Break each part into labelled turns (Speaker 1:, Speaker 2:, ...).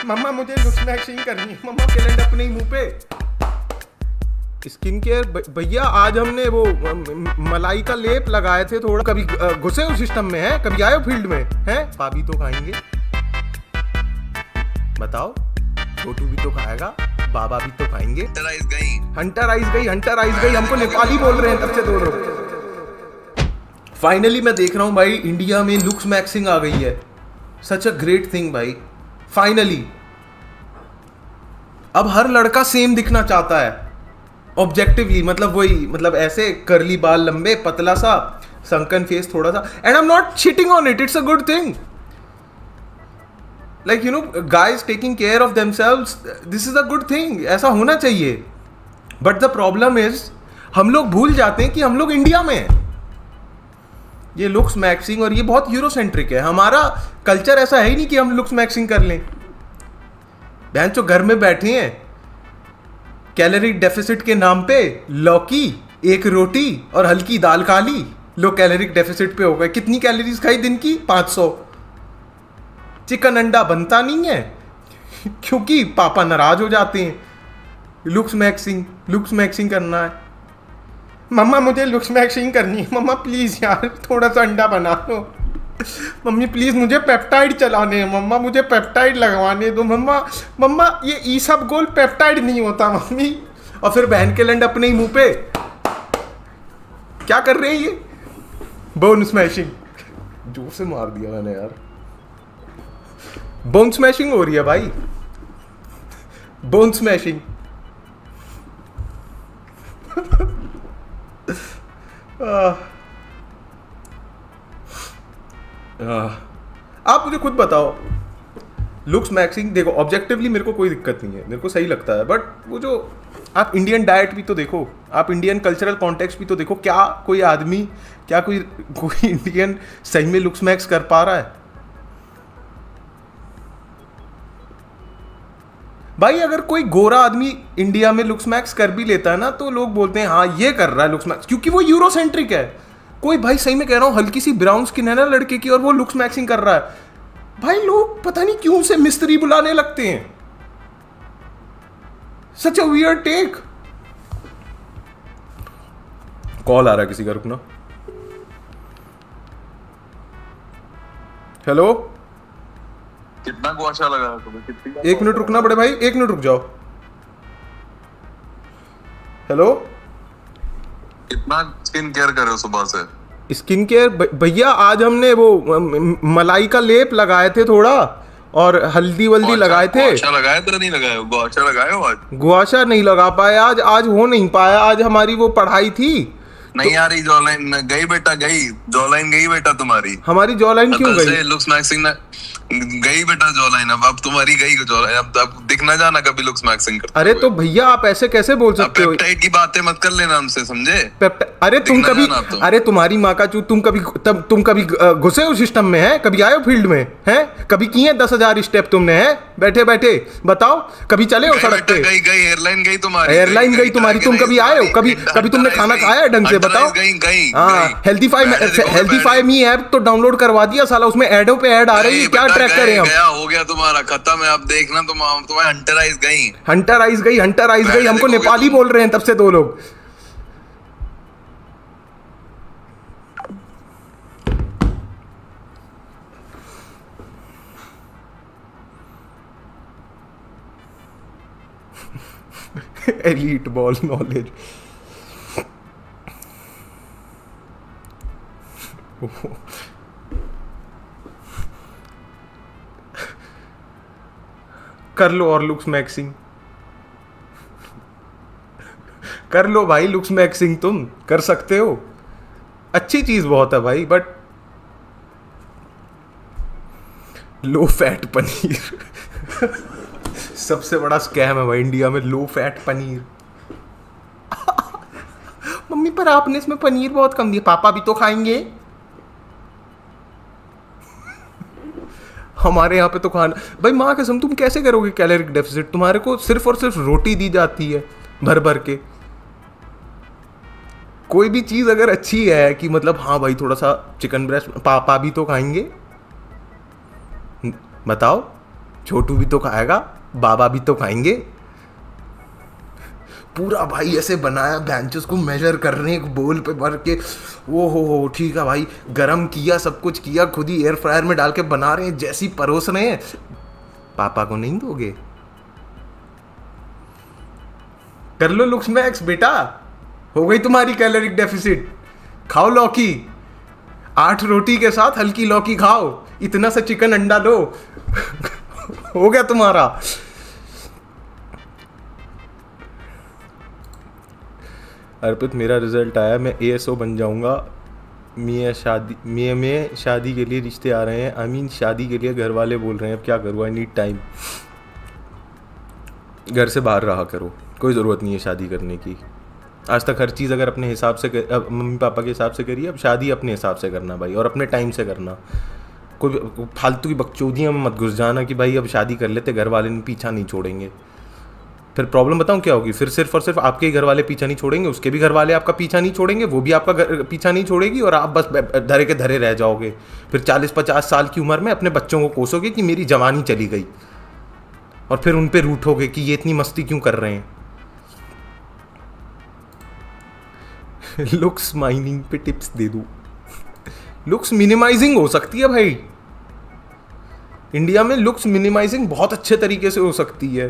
Speaker 1: मम्मा मुझे looks maxing करनी है। मम्मा कैलेंडर अपने ही मुंह पे। स्किन केयर भैया आज हमने वो मलाई का लेप लगाए थे थोड़ा। कभी घुसे हो सिस्टम में है? कभी आए हो फील्ड में है? भाभी तो खाएंगे, बताओ। छोटू भी तो खाएगा, बाबा भी तो खाएंगे। हंटर आइज गई। हमको नेपाली बोल रहे हैं तब से दो लोग। फाइनली मैं देख रहा हूँ भाई, इंडिया में लुक्स मैक्सिंग आ गई है। सच अ ग्रेट थिंग भाई, फाइनली। अब हर लड़का सेम दिखना चाहता है ऑब्जेक्टिवली, मतलब वही, मतलब ऐसे करली बाल लंबे, पतला सा, संकन फेस थोड़ा सा। And I am not cheating on it, it's a good thing. Like you know, guys taking care of themselves, this is a good thing. ऐसा होना चाहिए। बट द प्रॉब्लम इज हम लोग भूल जाते हैं कि हम लोग इंडिया में हैं। ये लुक्स मैक्सिंग और ये बहुत यूरोसेंट्रिक है। हमारा कल्चर ऐसा है ही नहीं कि हम लुक्स मैक्सिंग कर लें। बहन जो घर में बैठे हैं, कैलोरी डेफिसिट के नाम पे लौकी, एक रोटी और हल्की दाल खा ली, लोग कैलोरिक डेफिसिट पे हो गए। कितनी कैलोरीज खाई दिन की? 500। चिकन अंडा बनता नहीं है क्योंकि पापा नाराज हो जाते हैं। लुक्स मैक्सिंग करना है। मम्मा मुझे लुक्स मैक्सिंग करनी है। मम्मा प्लीज यार थोड़ा सा अंडा बना दो। मम्मी प्लीज मुझे पेप्टाइड चलाने हैं। मम्मा मुझे पेप्टाइड लगवाने दो। मम्मा ये ई सब गोल पेप्टाइड नहीं होता मम्मी। और फिर बहन के लंड अपने ही मुंह पे क्या कर रहे हैं ये? Bone smashing. जोर से मार दिया मैंने यार। बोन स्मैशिंग हो रही है भाई, बोन स्मैशिंग। आप मुझे खुद बताओ, लुक्स मैक्सिंग देखो, ऑब्जेक्टिवली मेरे को कोई दिक्कत नहीं है, मेरे को सही लगता है। बट वो जो आप इंडियन डाइट भी तो देखो, आप इंडियन कल्चरल कॉन्टेक्स्ट भी तो देखो। क्या कोई आदमी, क्या कोई इंडियन सही में लुक्स मैक्स कर पा रहा है? भाई अगर कोई गोरा आदमी इंडिया में लुक्स मैक्स कर भी लेता है ना, तो लोग बोलते हैं हाँ ये कर रहा है लुक्स मैक्स, क्योंकि वो यूरोसेंट्रिक है। कोई भाई सही में कह रहा हूँ, हल्की सी ब्राउन स्किन है ना लड़के की और वो लुक्स मैक्सिंग कर रहा है, भाई लोग पता नहीं क्यों से मिस्त्री बुलाने लगते हैं। सच अ वियर्ड टेक। कॉल आ रहा है किसी का, रुकना। हेलो,
Speaker 2: कितना गुआशा लगा तुम्हें?
Speaker 1: एक मिनट रुकना बड़े भाई, एक मिनट रुक जाओ। हेलो,
Speaker 2: कितना स्किन केयर कर रहे हो सुबह से?
Speaker 1: स्किन केयर भैया आज हमने वो मलाई का लेप लगाए थे थोड़ा, और हल्दी वल्दी लगाए थे।
Speaker 2: गुआशा लगाया तो नहीं लगाया? गुआशा लगाए हो आज?
Speaker 1: गुआशा नहीं लगा पाए आज हो नहीं पाया। आज हमारी वो पढ़ाई थी।
Speaker 2: नहीं आ रही जॉलाइन गई बेटा, जॉलाइन गई बेटा तुम्हारी।
Speaker 1: हमारी जॉलाइन क्यों गई?
Speaker 2: लुक्स मैक्सिंग गई बेटा जॉलाइन। अब तुम्हारी गई जॉलाइन। अब दिखना जाना कभी लुक्स मैक्सिंग करते।
Speaker 1: अरे तो भैया आप ऐसे कैसे बोल सकते हो?
Speaker 2: पेप्टाइड की बातें मत कर लेना हमसे, समझे?
Speaker 1: अरे तुम कभी, अरे तुम्हारी माँ का चू, तुम कभी घुसे हो सिस्टम में है? कभी आए हो फील्ड में है? कभी किए 10,000 स्टेप तुमने है बैठे बैठे? बताओ, कभी चले हो सड़क पे?
Speaker 2: गई एयरलाइन गई तुम्हारी।
Speaker 1: एयरलाइन गई तुम्हारी। तुम कभी आए हो? कभी तुमने खाना खाया है ढंग से? बताओ। हाँ, हेल्थीफाई मी ऐप तो डाउनलोड करवा दिया साला, उसमें एडों पे ऐड आ रही है। क्या ट्रैक करें हम?
Speaker 2: हो गया तुम्हारा खत्म है। अब देखना तुम्हारे
Speaker 1: हंटर आइज गई। हमको नेपाली बोल रहे हैं तब से दो लोग। Elite ball knowledge. कर लो और लुक्स मैक्सिंग कर लो भाई। लुक्स मैक्सिंग तुम कर सकते हो, अच्छी चीज बहुत है भाई। बट लो फैट पनीर सबसे बड़ा स्कैम है भाई इंडिया में, लो फैट पनीर। मम्मी पर आपने इसमें पनीर बहुत कम दिया। पापा भी तो खाएंगे। हमारे यहाँ पे तो खाना भाई, माँ कसम तुम कैसे करोगे कैलोरिक डेफिसिट? तुम्हारे को सिर्फ और सिर्फ रोटी दी जाती है भर भर के। कोई भी चीज़ अगर अच्छी है कि मतलब हाँ भाई थोड़ा सा चिकन ब्रेस्ट पापा भी तो खाएंगे, बताओ। छोटू भी तो खाएगा, बाबा भी तो खाएंगे। पूरा भाई ऐसे बनाया बेंचेस को मेजर कर रहे हैं एक बोल पे भर के, वो हो ठीक है भाई, गरम किया, सब कुछ किया, खुद ही एयर फ्रायर में डाल के बना रहे हैं, जैसी परोस रहे हैं। पापा को नहीं दोगे? कर लो लुक्स मैक्स बेटा, हो गई तुम्हारी कैलोरिक डेफिसिट। खाओ लौकी, 8 रोटी के साथ हल्की लौकी खाओ, इतना सा चिकन अंडा लो हो गया तुम्हारा। अर्पित मेरा रिजल्ट आया, मैं ASO बन जाऊंगा। मियाँ में शादी के लिए रिश्ते आ रहे हैं, आई मीन शादी के लिए घर वाले बोल रहे हैं, अब क्या करूँ, आई नीड टाइम। घर से बाहर रहा करो, कोई ज़रूरत नहीं है शादी करने की। आज तक हर चीज़ अगर अपने हिसाब से मम्मी पापा के हिसाब से करिए, अब शादी अपने हिसाब से करना भाई, और अपने टाइम से करना। कोई फालतू की बकचोदियाँ में मत घुस जाना कि भाई अब शादी कर लेते, घर वाले पीछा नहीं छोड़ेंगे। फिर प्रॉब्लम बताऊँ क्या होगी, फिर सिर्फ और सिर्फ आपके ही घर वाले पीछा नहीं छोड़ेंगे, उसके भी घर वाले आपका पीछा नहीं छोड़ेंगे, वो भी आपका पीछा नहीं छोड़ेगी, और आप बस धरे के धरे रह जाओगे। फिर 40-50 साल की उम्र में अपने बच्चों को कोसोगे कि मेरी जवानी चली गई, और फिर उन पे रूठोगे कि ये इतनी मस्ती क्यों कर रहे हैं। लुक्स माइनिंग पे टिप्स दे दूं? लुक्स मिनिमाइजिंग हो सकती है भाई, इंडिया में लुक्स मिनिमाइजिंग बहुत अच्छे तरीके से हो सकती है।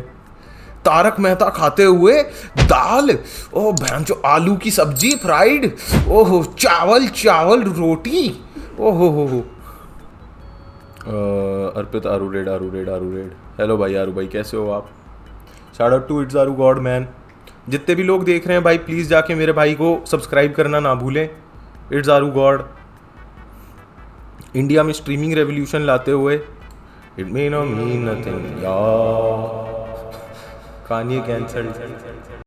Speaker 1: तारक मेहता खाते हुए दाल, ओ भैंचो आलू की सब्जी फ्राइड, ओहो चावल रोटी, ओहो हो। अर्पित आरू रेड। हेलो भाई आरू भाई, कैसे हो आप? Shout out to it's Aaru god man. जितने भी लोग देख रहे हैं भाई, प्लीज़ जाके मेरे भाई को सब्सक्राइब करना ना भूलें। It's Aaru god. इंडिया में स्ट्रीमिंग रेवोल्यूशन लाते हुए, it may not mean nothing यार, कान्ये कैंसल्ड।